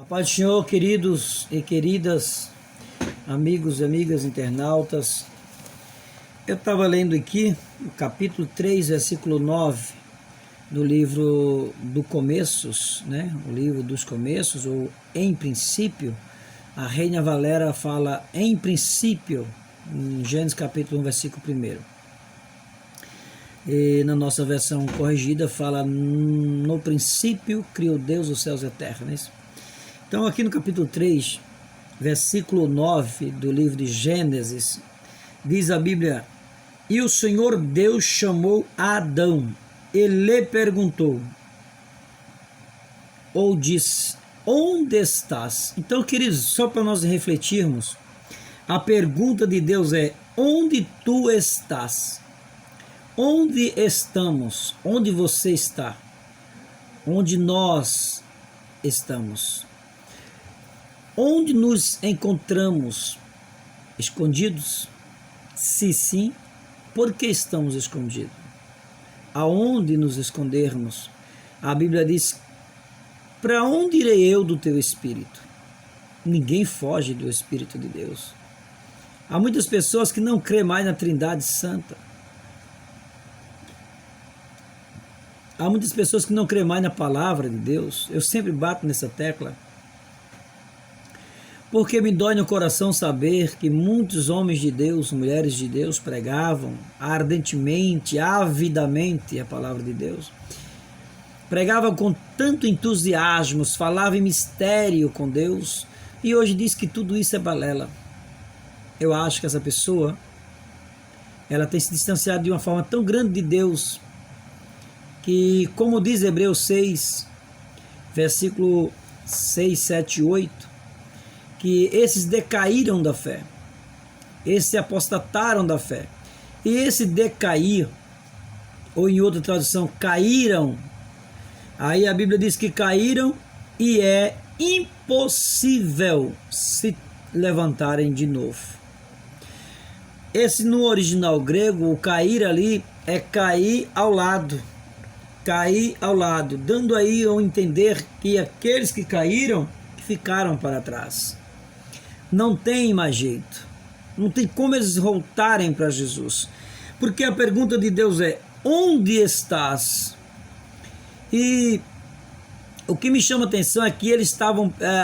A paz do Senhor, queridos e queridas, amigos e amigas internautas. Eu estava lendo aqui o capítulo 3, versículo 9 do livro do Começos, né? O livro dos Começos, ou Em Princípio. A Reina Valera fala em princípio, em Gênesis capítulo 1, versículo 1. E na nossa versão corrigida fala: no princípio criou Deus os céus eternos. Então aqui no capítulo 3, versículo 9 do livro de Gênesis, diz a Bíblia: e o Senhor Deus chamou a Adão e lhe perguntou, ou disse: onde estás? Então, queridos, só para nós refletirmos, a pergunta de Deus é: onde tu estás? Onde estamos? Onde você está? Onde nós estamos? Onde nos encontramos? Escondidos? Se sim, por que estamos escondidos? Aonde nos escondermos? A Bíblia diz: para onde irei eu do teu Espírito? Ninguém foge do Espírito de Deus. Há muitas pessoas que não creem mais na Trindade Santa. Há muitas pessoas que não creem mais na palavra de Deus. Eu sempre bato nessa tecla, porque me dói no coração saber que muitos homens de Deus, mulheres de Deus, pregavam ardentemente, avidamente a palavra de Deus. Pregavam com tanto entusiasmo, falavam em mistério com Deus, e hoje diz que tudo isso é balela. Eu acho que essa pessoa, ela tem se distanciado de uma forma tão grande de Deus, que, como diz Hebreus 6, versículo 6, 7 e 8, que esses decaíram da fé, esses apostataram da fé. E esse decair, ou em outra tradução, caíram, aí a Bíblia diz que caíram e é impossível se levantarem de novo. Esse no original grego, o cair ali é cair ao lado, dando aí a entender que aqueles que caíram ficaram para trás. Não tem mais jeito, não tem como eles voltarem para Jesus, porque a pergunta de Deus é: onde estás? E o que me chama a atenção é que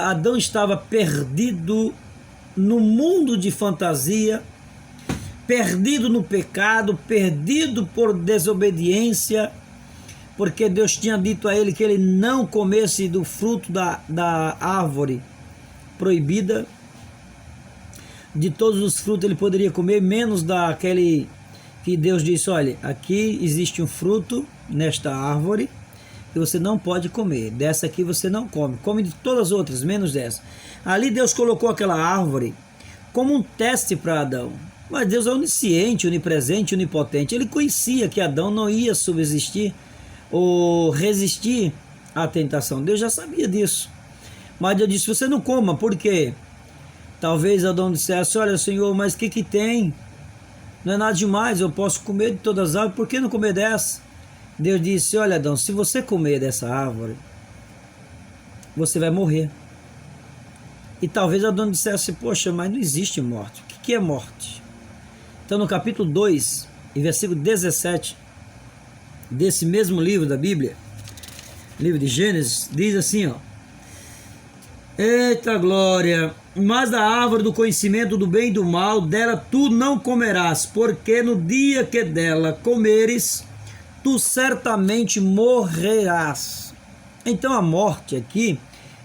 Adão estava perdido no mundo de fantasia, perdido no pecado, perdido por desobediência, porque Deus tinha dito a ele que ele não comesse do fruto da árvore proibida. De todos os frutos ele poderia comer, menos daquele que Deus disse: olha, aqui existe um fruto nesta árvore que você não pode comer, dessa aqui você não come de todas as outras, menos dessa. Ali Deus colocou aquela árvore como um teste para Adão, mas Deus é onisciente, onipresente, onipotente. Ele conhecia que Adão não ia subsistir ou resistir à tentação. Deus já sabia disso, mas Deus disse: você não coma, por quê? Talvez Adão dissesse: olha, Senhor, mas o que tem? Não é nada demais, eu posso comer de todas as árvores, por que não comer dessa? Deus disse: olha, Adão, se você comer dessa árvore, você vai morrer. E talvez Adão dissesse: poxa, mas não existe morte. O que é morte? Então, no capítulo 2, e versículo 17, desse mesmo livro da Bíblia, livro de Gênesis, diz assim, ó: eita glória! Mas da árvore do conhecimento do bem e do mal, dela tu não comerás, porque no dia que dela comeres, tu certamente morrerás. Então a morte aqui,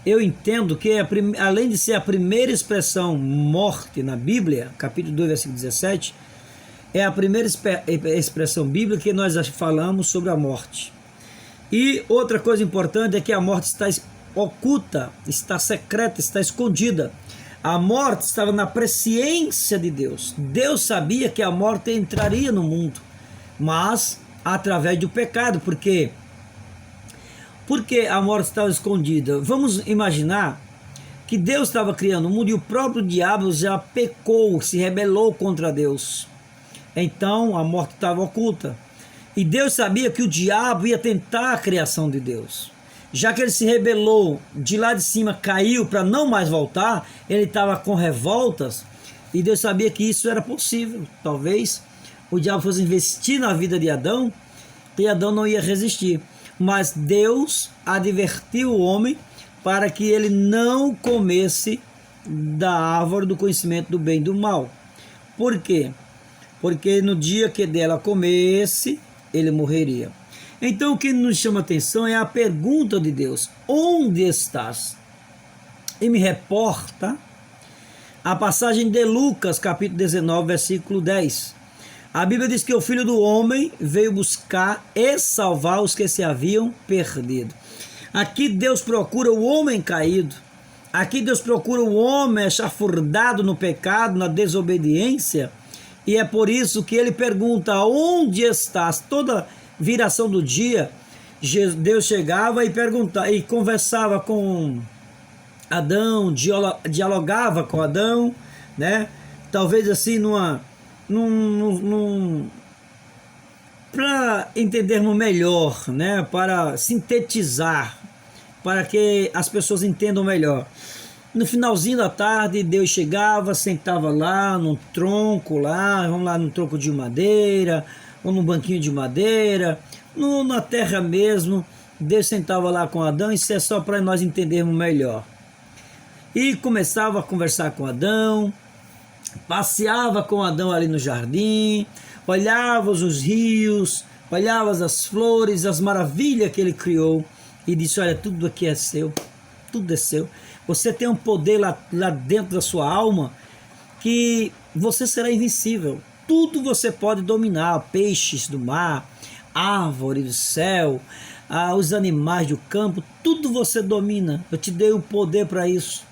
eu entendo que além de ser a primeira expressão morte na Bíblia, capítulo 2, versículo 17, é a primeira expressão bíblica que nós falamos sobre a morte. E outra coisa importante é que a morte está oculta, está secreta, está escondida. A morte estava na presciência de Deus. Deus sabia que a morte entraria no mundo, mas através do pecado. Por quê? Porque a morte estava escondida. Vamos imaginar que Deus estava criando o mundo e o próprio diabo já pecou, se rebelou contra Deus. Então a morte estava oculta. E Deus sabia que o diabo ia tentar a criação de Deus. Já que ele se rebelou, de lá de cima caiu para não mais voltar, ele estava com revoltas, e Deus sabia que isso era possível. Talvez o diabo fosse investir na vida de Adão, e Adão não ia resistir. Mas Deus advertiu o homem para que ele não comesse da árvore do conhecimento do bem e do mal. Por quê? Porque no dia que dela comesse, ele morreria. Então o que nos chama atenção é a pergunta de Deus: onde estás? E me reporta a passagem de Lucas, capítulo 19, versículo 10. A Bíblia diz que o Filho do Homem veio buscar e salvar os que se haviam perdido. Aqui Deus procura o homem caído. Aqui Deus procura o homem chafurdado no pecado, na desobediência. E é por isso que ele pergunta: onde estás? Toda viração do dia, Deus chegava e perguntava, e conversava com Adão, dialogava com Adão, né? Talvez assim para entendermos melhor, né? Para sintetizar, para que as pessoas entendam melhor. No finalzinho da tarde, Deus chegava, sentava lá no tronco, vamos lá no tronco de madeira, ou num banquinho de madeira, na terra mesmo. Deus sentava lá com Adão, isso é só para nós entendermos melhor. E começava a conversar com Adão, passeava com Adão ali no jardim, olhava os rios, olhava as flores, as maravilhas que ele criou, e disse: olha, tudo aqui é seu, tudo é seu. Você tem um poder lá dentro da sua alma que você será invencível. Tudo você pode dominar: peixes do mar, árvores do céu, os animais do campo, tudo você domina. Eu te dei o poder para isso.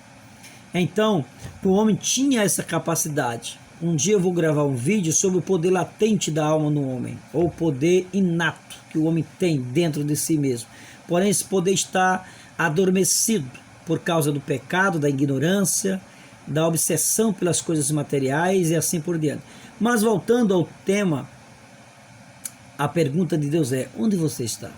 Então, o homem tinha essa capacidade. Um dia eu vou gravar um vídeo sobre o poder latente da alma no homem, ou o poder inato que o homem tem dentro de si mesmo. Porém, esse poder está adormecido por causa do pecado, da ignorância, da obsessão pelas coisas materiais e assim por diante. Mas voltando ao tema, a pergunta de Deus é: onde você está?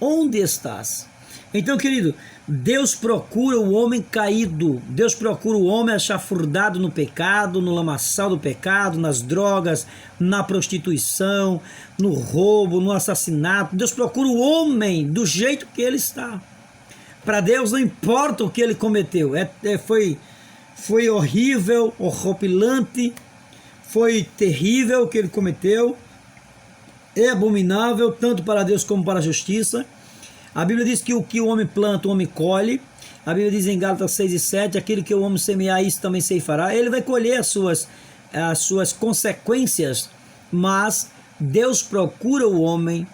Onde estás? Então, querido, Deus procura o homem caído, Deus procura o homem achafurdado no pecado, no lamaçal do pecado, nas drogas, na prostituição, no roubo, no assassinato. Deus procura o homem do jeito que ele está. Para Deus não importa o que ele cometeu, foi horrível, horripilante, foi terrível o que ele cometeu, é abominável tanto para Deus como para a justiça. A Bíblia diz que o que o homem planta, o homem colhe. A Bíblia diz em Gálatas 6:7, aquilo que o homem semear, isso também ceifará. Ele vai colher as suas consequências, mas Deus procura o homem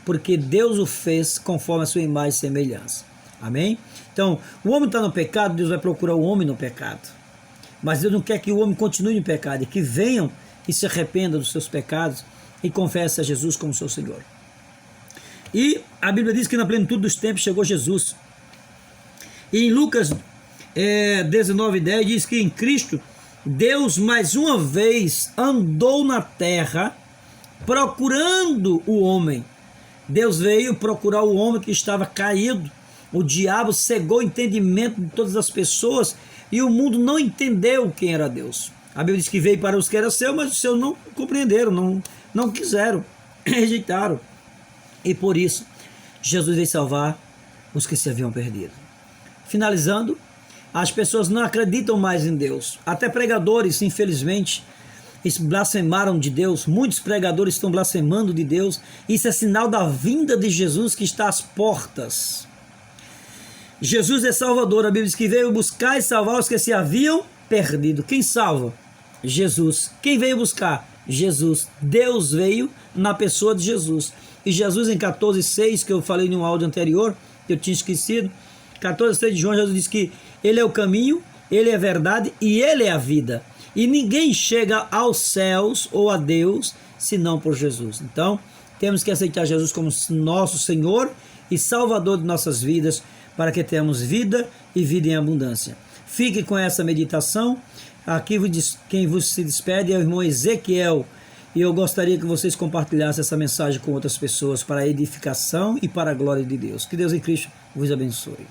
porque Deus o fez conforme a sua imagem e semelhança. Amém? Então, o homem está no pecado, Deus vai procurar o homem no pecado. Mas Deus não quer que o homem continue no pecado, e que venham e se arrependam dos seus pecados e confessem a Jesus como seu Senhor. E a Bíblia diz que na plenitude dos tempos chegou Jesus. E em Lucas 19:10 diz que em Cristo, Deus mais uma vez andou na terra procurando o homem. Deus veio procurar o homem que estava caído. O diabo cegou o entendimento de todas as pessoas e o mundo não entendeu quem era Deus. A Bíblia diz que veio para os que eram seus, mas os seus não compreenderam, não quiseram, rejeitaram. E por isso, Jesus veio salvar os que se haviam perdido. Finalizando, as pessoas não acreditam mais em Deus. Até pregadores, infelizmente, blasfemaram de Deus. Muitos pregadores estão blasfemando de Deus. Isso é sinal da vinda de Jesus que está às portas. Jesus é Salvador. A Bíblia diz que veio buscar e salvar os que se haviam perdido. Quem salva? Jesus. Quem veio buscar? Jesus. Deus veio na pessoa de Jesus. E Jesus em 14:6, que eu falei em um áudio anterior, que eu tinha esquecido, 14:6 de João, Jesus diz que Ele é o caminho, Ele é a verdade e Ele é a vida. E ninguém chega aos céus ou a Deus senão por Jesus. Então, temos que aceitar Jesus como nosso Senhor e Salvador de nossas vidas, para que tenhamos vida e vida em abundância. Fique com essa meditação. Aqui quem vos se despede é o irmão Ezequiel. E eu gostaria que vocês compartilhassem essa mensagem com outras pessoas para a edificação e para a glória de Deus. Que Deus em Cristo vos abençoe.